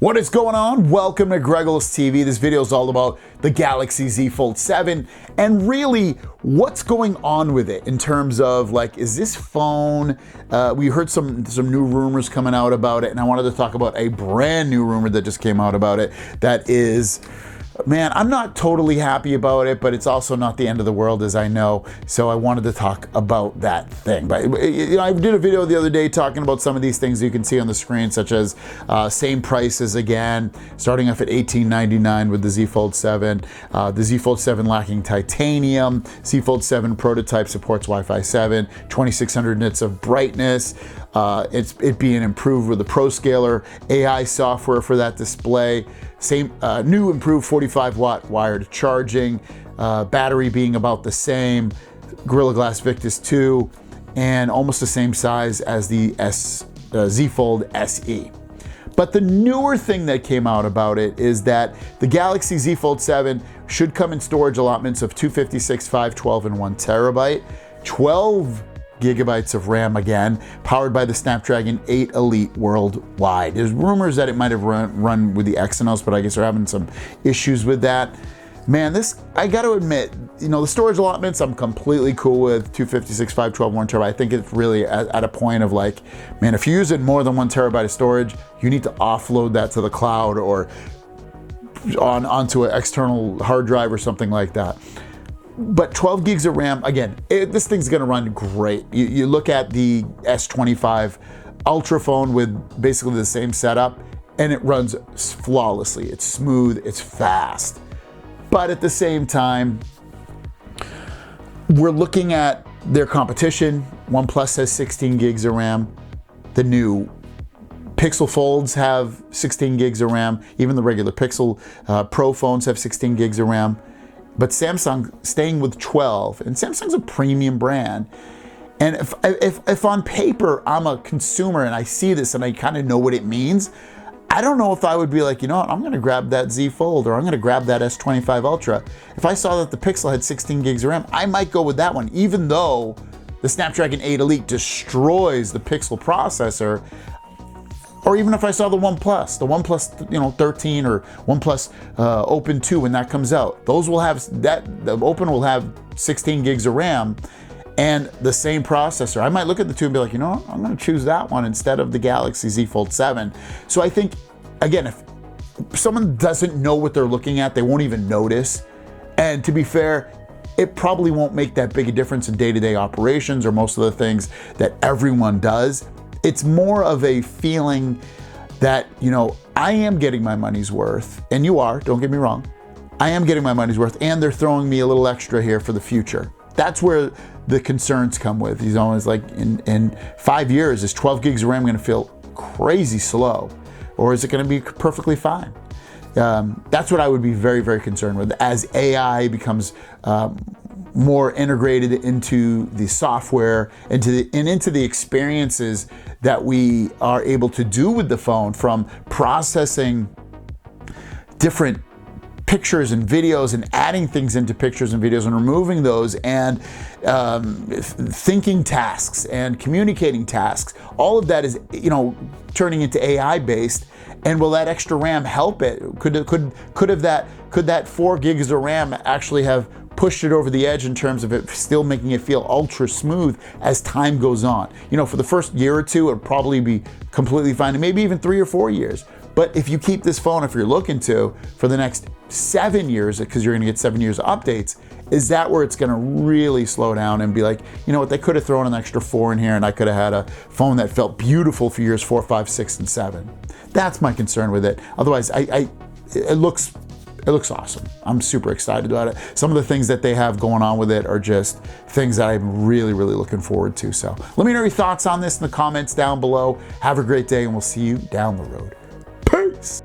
What is going on? Welcome to Greggles TV. This video is all about the Galaxy Z Fold 7 and really what's going on with it in terms of like, is this phone, we heard some new rumors coming out about it, and I wanted to talk about a brand new rumor that just came out about it that is, man, I'm not totally happy about it, but it's also not the end of the world, as I know. So I wanted to talk about that thing. But you know, I did a video the other day talking about some of these things you can see on the screen, such as same prices again, starting off at $18.99 with the Z Fold 7, the Z Fold 7 lacking titanium, Z Fold 7 prototype supports Wi-Fi 7, 2600 nits of brightness. It being improved with the ProScaler AI software for that display. Same new improved 45-watt wired charging, battery being about the same, Gorilla Glass Victus 2, and almost the same size as the Z Fold SE. But the newer thing that came out about it is that the Galaxy Z Fold 7 should come in storage allotments of 256, 512, and 1 terabyte, 12 gigabytes of RAM again, powered by the Snapdragon 8 Elite worldwide. There's rumors that it might have run with the Exynos, but I guess they're having some issues with that. Man, I got to admit, you know, the storage allotments I'm completely cool with, 256, 512, 1 terabyte. I think it's really at a point of like, man, if you're using more than 1 terabyte of storage, you need to offload that to the cloud or onto an external hard drive or something like that. But 12 gigs of RAM, again, this thing's gonna run great. You look at the S25 Ultra phone with basically the same setup, and it runs flawlessly. It's smooth, it's fast. But at the same time, we're looking at their competition. OnePlus has 16 gigs of RAM. The new Pixel Folds have 16 gigs of RAM. Even the regular Pixel Pro phones have 16 gigs of RAM. But Samsung staying with 12, and Samsung's a premium brand. And if on paper I'm a consumer and I see this and I kind of know what it means, I don't know if I would be like, you know what, I'm gonna grab that Z Fold or I'm gonna grab that S25 Ultra. If I saw that the Pixel had 16 gigs of RAM, I might go with that one, even though the Snapdragon 8 Elite destroys the Pixel processor. Or even if I saw the OnePlus, you know, 13 or OnePlus Open 2 when that comes out, those will have the Open will have 16 gigs of RAM and the same processor. I might look at the two and be like, you know what, I'm gonna choose that one instead of the Galaxy Z Fold 7. So I think, again, if someone doesn't know what they're looking at, they won't even notice. And to be fair, it probably won't make that big a difference in day-to-day operations or most of the things that everyone does. It's more of a feeling that, you know, I am getting my money's worth, and you are, don't get me wrong. I am getting my money's worth, and they're throwing me a little extra here for the future. That's where the concerns come with. He's always like, in 5 years, is 12 gigs of RAM gonna feel crazy slow? Or is it gonna be perfectly fine? That's what I would be very, very concerned with as AI becomes more integrated into the software, into the experiences that we are able to do with the phone, from processing different pictures and videos and adding things into pictures and videos and removing those, and thinking tasks and communicating tasks. All of that is, you know, turning into AI based. And will that extra RAM help it? Could that 4 gigs of RAM actually have pushed it over the edge in terms of it still making it feel ultra smooth as time goes on? You know, for the first year or two, it'll probably be completely fine, and maybe even 3 or 4 years. But if you keep this phone, if you're looking to, for the next 7 years, because you're gonna get 7 years of updates, is that where it's gonna really slow down and be like, you know what, they could have thrown an extra 4 in here and I could have had a phone that felt beautiful for years 4, 5, 6, and 7. That's my concern with it. Otherwise, it looks awesome. I'm super excited about it. Some of the things that they have going on with it are just things that I'm really, really looking forward to. So let me know your thoughts on this in the comments down below. Have a great day, and we'll see you down the road. Peace.